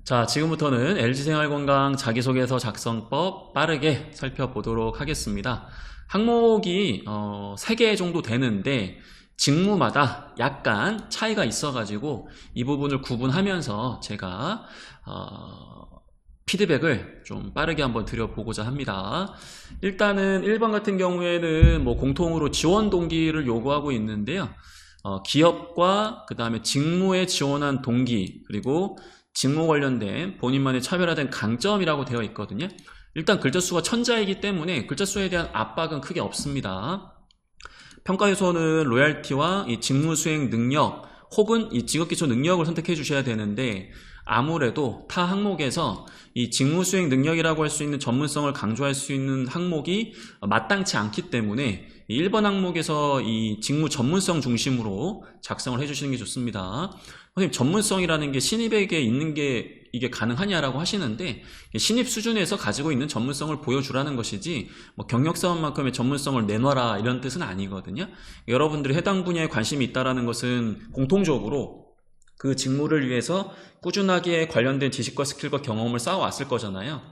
자, 지금부터는 LG생활건강 자기소개서 작성법 빠르게 살펴보도록 하겠습니다. 항목이 3개 정도 되는데 직무마다 약간 차이가 있어가지고 이 부분을 구분하면서 제가 피드백을 좀 빠르게 한번 드려보고자 합니다. 일단은 1번 같은 경우에는 공통으로 지원 동기를 요구하고 있는데요. 기업과 그 다음에 직무에 지원한 동기, 그리고 직무 관련된 본인만의 차별화된 강점이라고 되어 있거든요. 일단 글자 수가 1000자이기 때문에 글자 수에 대한 압박은 크게 없습니다. 평가에서는 로얄티와 이 직무 수행 능력 혹은 이 직업기초 능력을 선택해 주셔야 되는데, 아무래도 타 항목에서 이 직무 수행 능력이라고 할 수 있는 전문성을 강조할 수 있는 항목이 마땅치 않기 때문에 1번 항목에서 이 직무 전문성 중심으로 작성을 해주시는 게 좋습니다. 선생님, 전문성이라는 게 신입에게 있는 게 이게 가능하냐라고 하시는데, 신입 수준에서 가지고 있는 전문성을 보여주라는 것이지 경력사원만큼의 전문성을 내놔라 이런 뜻은 아니거든요. 여러분들이 해당 분야에 관심이 있다는 것은 공통적으로 그 직무를 위해서 꾸준하게 관련된 지식과 스킬과 경험을 쌓아왔을 거잖아요.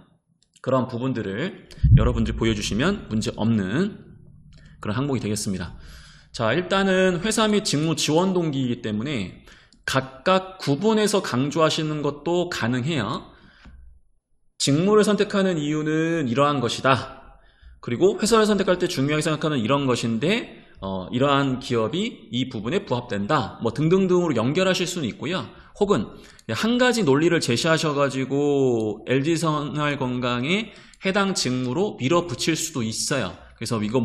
그런 부분들을 여러분들이 보여주시면 문제없는 그런 항목이 되겠습니다. 자, 일단은 회사 및 직무 지원 동기이기 때문에 각각 구분해서 강조하시는 것도 가능해요. 직무를 선택하는 이유는 이러한 것이다. 그리고 회사를 선택할 때 중요하게 생각하는 이런 것인데 이러한 기업이 이 부분에 부합된다, 등등등으로 연결하실 수는 있고요. 혹은 한 가지 논리를 제시하셔가지고 LG생활건강에 해당 직무로 밀어붙일 수도 있어요. 그래서 이거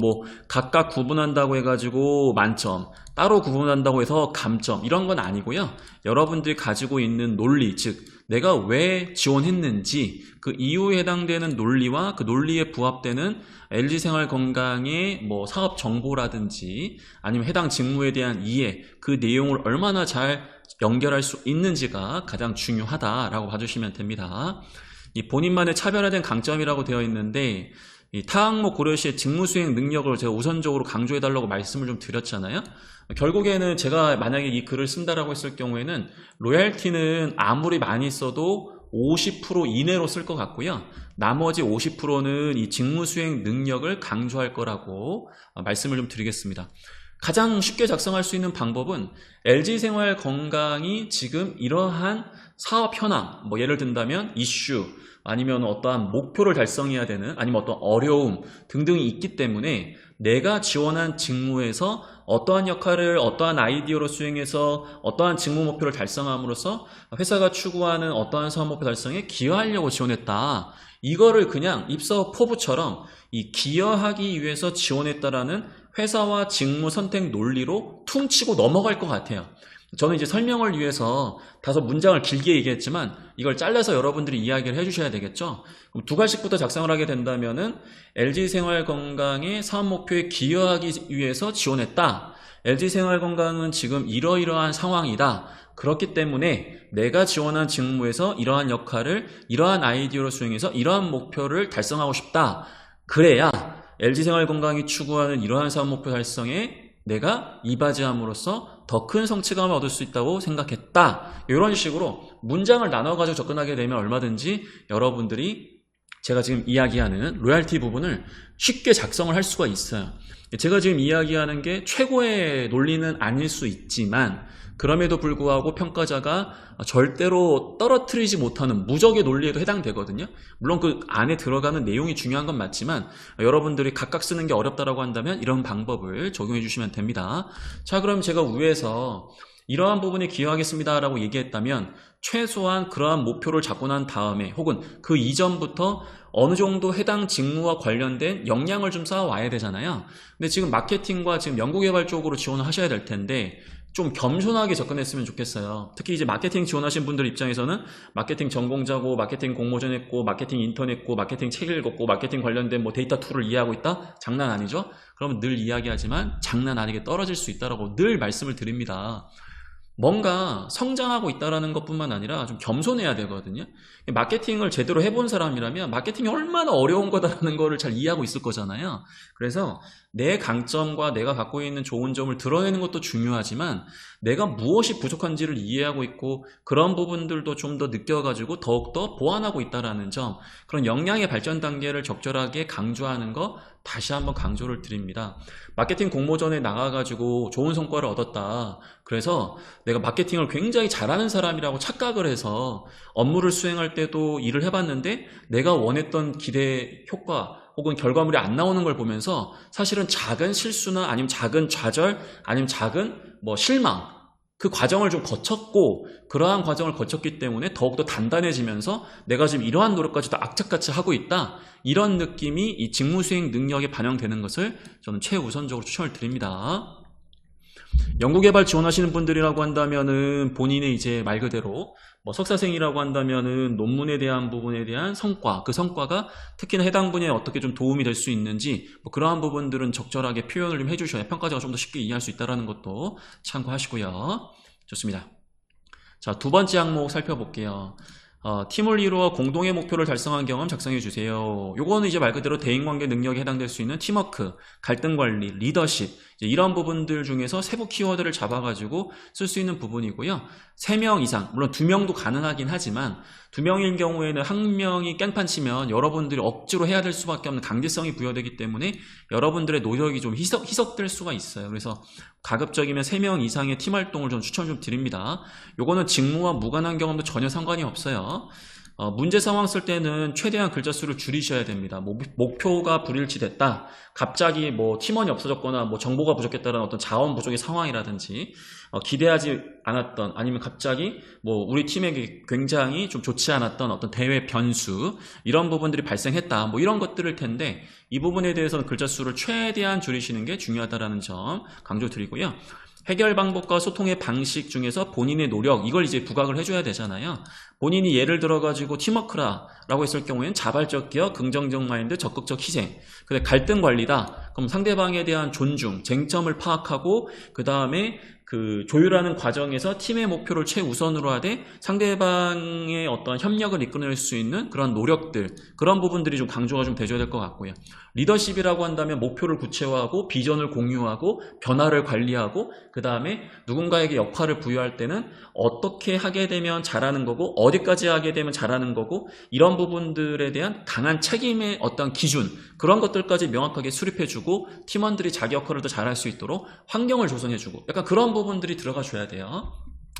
각각 구분한다고 해가지고 만점, 따로 구분한다고 해서 감점, 이런 건 아니고요. 여러분들이 가지고 있는 논리, 즉 내가 왜 지원했는지 그 이유에 해당되는 논리와 그 논리에 부합되는 LG생활건강의 사업 정보라든지 아니면 해당 직무에 대한 이해, 그 내용을 얼마나 잘 연결할 수 있는지가 가장 중요하다라고 봐주시면 됩니다. 이 본인만의 차별화된 강점이라고 되어 있는데, 이 타 항목 고려 시에 직무 수행 능력을 제가 우선적으로 강조해달라고 말씀을 좀 드렸잖아요. 결국에는 제가 만약에 이 글을 쓴다라고 했을 경우에는 로얄티는 아무리 많이 써도 50% 이내로 쓸 것 같고요. 나머지 50%는 이 직무 수행 능력을 강조할 거라고 말씀을 좀 드리겠습니다. 가장 쉽게 작성할 수 있는 방법은 LG생활건강이 지금 이러한 사업 현황, 예를 든다면 이슈, 아니면 어떠한 목표를 달성해야 되는, 아니면 어떤 어려움 등등이 있기 때문에 내가 지원한 직무에서 어떠한 역할을 어떠한 아이디어로 수행해서 어떠한 직무 목표를 달성함으로써 회사가 추구하는 어떠한 사업 목표 달성에 기여하려고 지원했다. 이거를 그냥 입사 포부처럼 이 기여하기 위해서 지원했다라는 회사와 직무 선택 논리로 퉁치고 넘어갈 것 같아요. 저는 이제 설명을 위해서 다소 문장을 길게 얘기했지만 이걸 잘라서 여러분들이 이야기를 해주셔야 되겠죠. 그럼 두 가지부터 작성을 하게 된다면은 LG생활건강의 사업 목표에 기여하기 위해서 지원했다. LG생활건강은 지금 이러이러한 상황이다. 그렇기 때문에 내가 지원한 직무에서 이러한 역할을 이러한 아이디어로 수행해서 이러한 목표를 달성하고 싶다. 그래야 LG생활건강이 추구하는 이러한 사업 목표 달성에 내가 이바지함으로써 더 큰 성취감을 얻을 수 있다고 생각했다. 이런 식으로 문장을 나눠가지고 접근하게 되면 얼마든지 여러분들이 제가 지금 이야기하는 로얄티 부분을 쉽게 작성을 할 수가 있어요. 제가 지금 이야기하는 게 최고의 논리는 아닐 수 있지만 그럼에도 불구하고 평가자가 절대로 떨어뜨리지 못하는 무적의 논리에도 해당되거든요. 물론 그 안에 들어가는 내용이 중요한 건 맞지만 여러분들이 각각 쓰는 게 어렵다라고 한다면 이런 방법을 적용해 주시면 됩니다. 자, 그럼 제가 위에서 이러한 부분에 기여하겠습니다 라고 얘기했다면 최소한 그러한 목표를 잡고 난 다음에 혹은 그 이전부터 어느 정도 해당 직무와 관련된 역량을 좀 쌓아와야 되잖아요. 근데 지금 마케팅과 지금 연구개발 쪽으로 지원을 하셔야 될 텐데 좀 겸손하게 접근했으면 좋겠어요. 특히 이제 마케팅 지원하신 분들 입장에서는 마케팅 전공자고 마케팅 공모전 했고 마케팅 인턴 했고 마케팅 책 읽었고 마케팅 관련된 데이터 툴을 이해하고 있다? 장난 아니죠? 그러면 늘 이야기하지만 장난 아니게 떨어질 수 있다라고 늘 말씀을 드립니다. 뭔가 성장하고 있다는 것뿐만 아니라 좀 겸손해야 되거든요. 마케팅을 제대로 해본 사람이라면 마케팅이 얼마나 어려운 거다라는 거를 잘 이해하고 있을 거잖아요. 그래서 내 강점과 내가 갖고 있는 좋은 점을 드러내는 것도 중요하지만 내가 무엇이 부족한지를 이해하고 있고 그런 부분들도 좀 더 느껴가지고 더욱더 보완하고 있다는 점, 그런 역량의 발전 단계를 적절하게 강조하는 거 다시 한번 강조를 드립니다. 마케팅 공모전에 나가가지고 좋은 성과를 얻었다, 그래서 내가 마케팅을 굉장히 잘하는 사람이라고 착각을 해서 업무를 수행할 때도 일을 해봤는데 내가 원했던 기대 효과 혹은 결과물이 안 나오는 걸 보면서 사실은 작은 실수나 아니면 작은 좌절 아니면 작은 실망, 그 과정을 좀 거쳤고 그러한 과정을 거쳤기 때문에 더욱더 단단해지면서 내가 지금 이러한 노력까지도 악착같이 하고 있다, 이런 느낌이 이 직무수행 능력에 반영되는 것을 저는 최우선적으로 추천을 드립니다. 연구개발 지원하시는 분들이라고 한다면은 본인의 이제 말 그대로 석사생이라고 한다면은 논문에 대한 부분에 대한 성과, 그 성과가 특히나 해당 분야에 어떻게 좀 도움이 될 수 있는지 그러한 부분들은 적절하게 표현을 좀 해주셔야 평가자가 좀 더 쉽게 이해할 수 있다는 것도 참고하시고요. 좋습니다. 자, 두 번째 항목 살펴볼게요. 팀을 이루어 공동의 목표를 달성한 경험 작성해 주세요. 요거는 이제 말 그대로 대인관계 능력에 해당될 수 있는 팀워크, 갈등관리, 리더십, 이런 부분들 중에서 세부 키워드를 잡아가지고 쓸 수 있는 부분이고요. 3명 이상, 물론 2명도 가능하긴 하지만 2명일 경우에는 1명이 깽판 치면 여러분들이 억지로 해야 될 수밖에 없는 강제성이 부여되기 때문에 여러분들의 노력이 좀 희석될 수가 있어요. 그래서 가급적이면 3명 이상의 팀 활동을 좀 추천 좀 드립니다. 요거는 직무와 무관한 경험도 전혀 상관이 없어요. 문제 상황 쓸 때는 최대한 글자 수를 줄이셔야 됩니다. 목표가 불일치됐다, 갑자기 팀원이 없어졌거나 정보가 부족했다는 어떤 자원 부족의 상황이라든지, 기대하지 않았던, 아니면 갑자기 우리 팀에게 굉장히 좀 좋지 않았던 어떤 대외 변수, 이런 부분들이 발생했다, 이런 것들일 텐데 이 부분에 대해서는 글자 수를 최대한 줄이시는 게 중요하다는 점 강조드리고요. 해결 방법과 소통의 방식 중에서 본인의 노력, 이걸 이제 부각을 해줘야 되잖아요. 본인이 예를 들어가지고 팀워크라고 했을 경우에는 자발적 기여, 긍정적 마인드, 적극적 희생. 근데 갈등 관리다, 그럼 상대방에 대한 존중, 쟁점을 파악하고 그 다음에 그 조율하는 과정에서 팀의 목표를 최우선으로 하되 상대방의 어떤 협력을 이끌어낼 수 있는 그런 노력들, 그런 부분들이 좀 강조가 좀 돼줘야 될 것 같고요. 리더십이라고 한다면 목표를 구체화하고 비전을 공유하고 변화를 관리하고 그 다음에 누군가에게 역할을 부여할 때는 어떻게 하게 되면 잘하는 거고 어디까지 하게 되면 잘하는 거고, 이런 부분들에 대한 강한 책임의 어떤 기준, 그런 것들까지 명확하게 수립해주고 팀원들이 자기 역할을 더 잘할 수 있도록 환경을 조성해주고, 약간 그런 부분들이 들어가 줘야 돼요.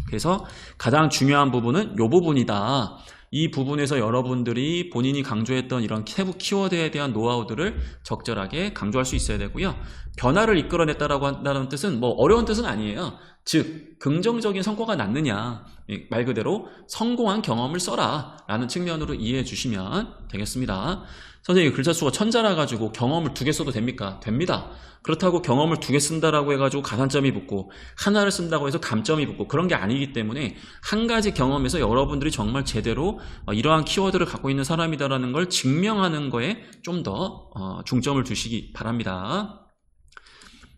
그래서 가장 중요한 부분은 이 부분이다. 이 부분에서 여러분들이 본인이 강조했던 이런 세부 키워드에 대한 노하우들을 적절하게 강조할 수 있어야 되고요. 변화를 이끌어냈다라고 한다는 뜻은 어려운 뜻은 아니에요. 즉 긍정적인 성과가 났느냐, 말 그대로 성공한 경험을 써라 라는 측면으로 이해해 주시면 되겠습니다. 선생님, 글자 수가 1000자라 가지고 경험을 2개 써도 됩니까? 됩니다. 그렇다고 경험을 2개 쓴다라고 해가지고 가산점이 붙고 하나를 쓴다고 해서 감점이 붙고 그런 게 아니기 때문에 한 가지 경험에서 여러분들이 정말 제대로 이러한 키워드를 갖고 있는 사람이다라는 걸 증명하는 거에 좀 더 중점을 두시기 바랍니다.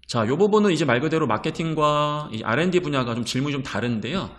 자, 이 부분은 이제 말 그대로 마케팅과 이 R&D 분야가 좀 질문이 좀 다른데요.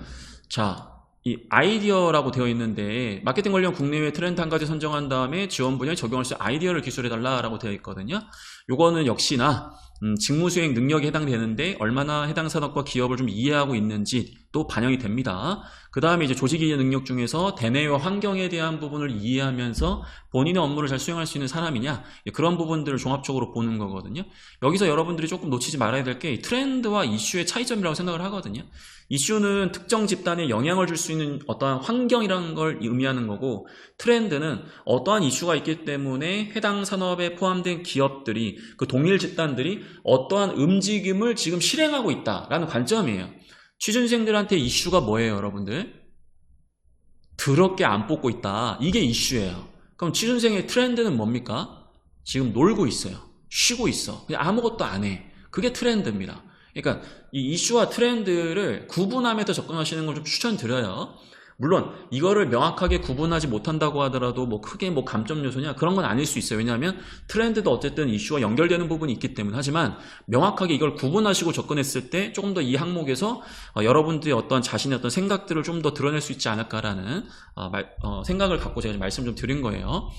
자, 이 아이디어라고 되어 있는데 마케팅 관련 국내외 트렌드 한 가지 선정한 다음에 지원 분야에 적용할 수 있는 아이디어를 기술해달라라고 되어 있거든요. 요거는 역시나 직무 수행 능력에 해당되는데 얼마나 해당 산업과 기업을 좀 이해하고 있는지 또 반영이 됩니다. 그 다음에 이제 조직 이해 능력 중에서 대내외 환경에 대한 부분을 이해하면서 본인의 업무를 잘 수행할 수 있는 사람이냐, 그런 부분들을 종합적으로 보는 거거든요. 여기서 여러분들이 조금 놓치지 말아야 될 게 트렌드와 이슈의 차이점이라고 생각을 하거든요. 이슈는 특정 집단에 영향을 줄 수 있는 어떠한 환경이라는 걸 의미하는 거고, 트렌드는 어떠한 이슈가 있기 때문에 해당 산업에 포함된 기업들이, 그 동일 집단들이 어떠한 움직임을 지금 실행하고 있다라는 관점이에요. 취준생들한테 이슈가 뭐예요, 여러분들? 더럽게 안 뽑고 있다, 이게 이슈예요. 그럼 취준생의 트렌드는 뭡니까? 지금 놀고 있어요. 쉬고 있어. 그냥 아무것도 안 해. 그게 트렌드입니다. 그러니까 이 이슈와 트렌드를 구분하면서 접근하시는 걸 좀 추천드려요. 물론 이거를 명확하게 구분하지 못한다고 하더라도 크게 감점 요소냐, 그런 건 아닐 수 있어요. 왜냐하면 트렌드도 어쨌든 이슈와 연결되는 부분이 있기 때문에. 하지만 명확하게 이걸 구분하시고 접근했을 때 조금 더 이 항목에서 여러분들의 어떤 자신의 어떤 생각들을 좀 더 드러낼 수 있지 않을까라는 생각을 갖고 제가 말씀 좀 드린 거예요.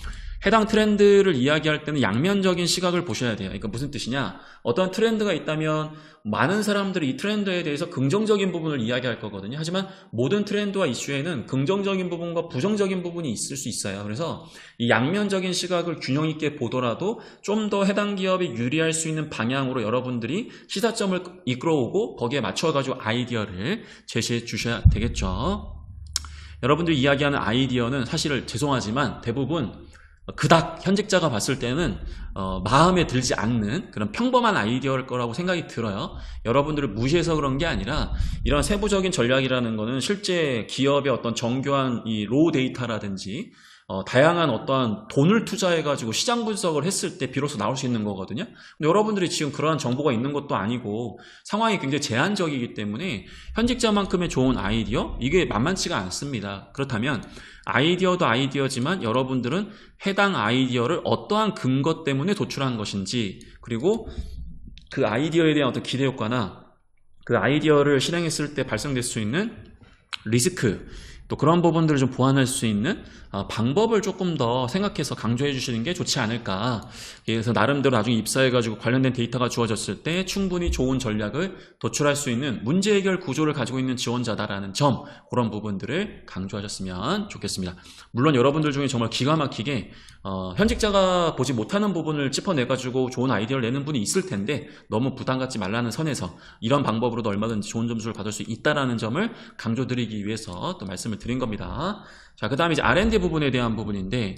해당 트렌드를 이야기할 때는 양면적인 시각을 보셔야 돼요. 그러니까 무슨 뜻이냐? 어떤 트렌드가 있다면 많은 사람들이 이 트렌드에 대해서 긍정적인 부분을 이야기할 거거든요. 하지만 모든 트렌드와 이슈에는 긍정적인 부분과 부정적인 부분이 있을 수 있어요. 그래서 이 양면적인 시각을 균형 있게 보더라도 좀 더 해당 기업이 유리할 수 있는 방향으로 여러분들이 시사점을 이끌어오고 거기에 맞춰가지고 아이디어를 제시해 주셔야 되겠죠. 여러분들이 이야기하는 아이디어는 사실 죄송하지만 대부분 그닥 현직자가 봤을 때는 마음에 들지 않는 그런 평범한 아이디어일 거라고 생각이 들어요. 여러분들을 무시해서 그런 게 아니라 이런 세부적인 전략이라는 거는 실제 기업의 어떤 정교한 이 로우 데이터라든지 다양한 어떠한 돈을 투자해가지고 시장 분석을 했을 때 비로소 나올 수 있는 거거든요. 근데 여러분들이 지금 그러한 정보가 있는 것도 아니고 상황이 굉장히 제한적이기 때문에 현직자만큼의 좋은 아이디어? 이게 만만치가 않습니다. 그렇다면 아이디어도 아이디어지만 여러분들은 해당 아이디어를 어떠한 근거 때문에 도출한 것인지, 그리고 그 아이디어에 대한 어떤 기대 효과나 그 아이디어를 실행했을 때 발생될 수 있는 리스크, 또 그런 부분들을 좀 보완할 수 있는 방법을 조금 더 생각해서 강조해 주시는 게 좋지 않을까. 그래서 나름대로 나중에 입사해가지고 관련된 데이터가 주어졌을 때 충분히 좋은 전략을 도출할 수 있는 문제 해결 구조를 가지고 있는 지원자다라는 점, 그런 부분들을 강조하셨으면 좋겠습니다. 물론 여러분들 중에 정말 기가 막히게 현직자가 보지 못하는 부분을 짚어내가지고 좋은 아이디어를 내는 분이 있을 텐데 너무 부담 갖지 말라는 선에서 이런 방법으로도 얼마든지 좋은 점수를 받을 수 있다는 점을 강조드리기 위해서 또 말씀을 드린 겁니다. 자, 그 다음에 이제 R&D 부분에 대한 부분인데,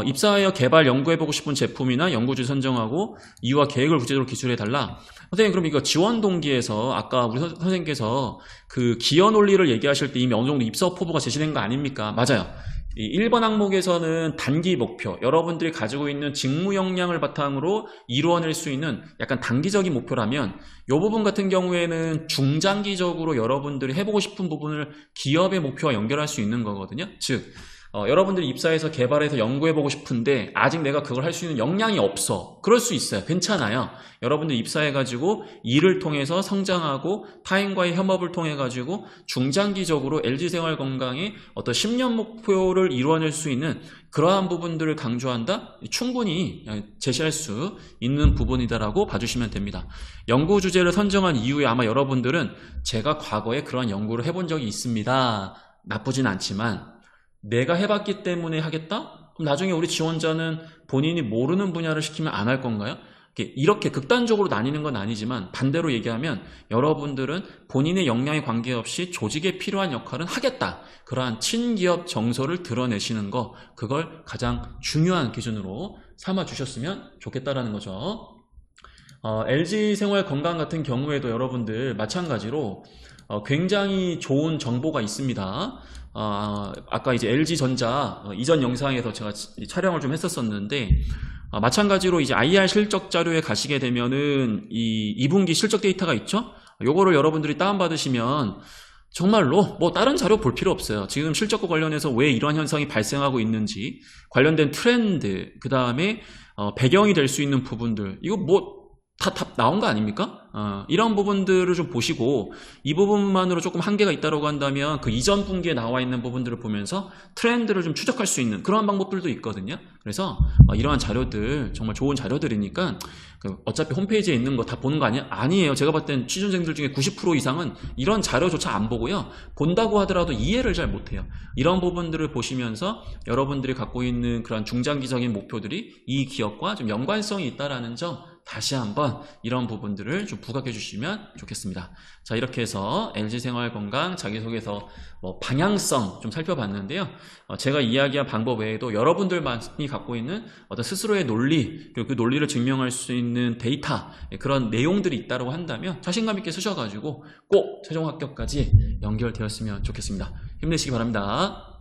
입사하여 개발, 연구해보고 싶은 제품이나 연구주 선정하고 이유와 계획을 구체적으로 기술해달라. 선생님, 그럼 이거 지원 동기에서 아까 우리 선생님께서 그 기여 논리를 얘기하실 때 이미 어느 정도 입사 포부가 제시된 거 아닙니까? 맞아요. 이 1번 항목에서는 단기 목표, 여러분들이 가지고 있는 직무 역량을 바탕으로 이루어낼 수 있는 약간 단기적인 목표라면 이 부분 같은 경우에는 중장기적으로 여러분들이 해보고 싶은 부분을 기업의 목표와 연결할 수 있는 거거든요. 즉 여러분들이 입사해서 개발해서 연구해보고 싶은데 아직 내가 그걸 할 수 있는 역량이 없어. 그럴 수 있어요. 괜찮아요. 여러분들 입사해가지고 일을 통해서 성장하고 타인과의 협업을 통해가지고 중장기적으로 LG생활건강의 어떤 10년 목표를 이루어낼 수 있는 그러한 부분들을 강조한다? 충분히 제시할 수 있는 부분이다라고 봐주시면 됩니다. 연구 주제를 선정한 이후에 아마 여러분들은 제가 과거에 그러한 연구를 해본 적이 있습니다. 나쁘진 않지만 내가 해봤기 때문에 하겠다? 그럼 나중에 우리 지원자는 본인이 모르는 분야를 시키면 안 할 건가요? 이렇게 극단적으로 나뉘는 건 아니지만 반대로 얘기하면 여러분들은 본인의 역량에 관계없이 조직에 필요한 역할은 하겠다. 그러한 친기업 정서를 드러내시는 거, 그걸 가장 중요한 기준으로 삼아주셨으면 좋겠다라는 거죠. LG생활건강 같은 경우에도 여러분들 마찬가지로 굉장히 좋은 정보가 있습니다. 아까 이제 LG전자 이전 영상에서 제가 촬영을 좀 했었었는데 마찬가지로 이제 IR 실적 자료에 가시게 되면은 이 2분기 실적 데이터가 있죠? 요거를 여러분들이 다운받으시면 정말로 뭐 다른 자료 볼 필요 없어요. 지금 실적과 관련해서 왜 이러한 현상이 발생하고 있는지 관련된 트렌드, 그 다음에 배경이 될 수 있는 부분들, 이거 뭐 다 나온 거 아닙니까? 이런 부분들을 좀 보시고 이 부분만으로 조금 한계가 있다고 한다면 그 이전 분기에 나와 있는 부분들을 보면서 트렌드를 좀 추적할 수 있는 그런 방법들도 있거든요. 그래서 이러한 자료들 정말 좋은 자료들이니까 어차피 홈페이지에 있는 거 다 보는 거 아니에요. 제가 봤을 땐 취준생들 중에 90% 이상은 이런 자료조차 안 보고요. 본다고 하더라도 이해를 잘 못해요. 이런 부분들을 보시면서 여러분들이 갖고 있는 그런 중장기적인 목표들이 이 기업과 좀 연관성이 있다라는 점 다시 한번 이런 부분들을 좀 부각해 주시면 좋겠습니다. 자, 이렇게 해서 LG생활건강 자기소개서 방향성 좀 살펴봤는데요. 제가 이야기한 방법 외에도 여러분들만이 갖고 있는 어떤 스스로의 논리, 그리고 그 논리를 증명할 수 있는 데이터, 그런 내용들이 있다고 한다면 자신감 있게 쓰셔가지고 꼭 최종 합격까지 연결되었으면 좋겠습니다. 힘내시기 바랍니다.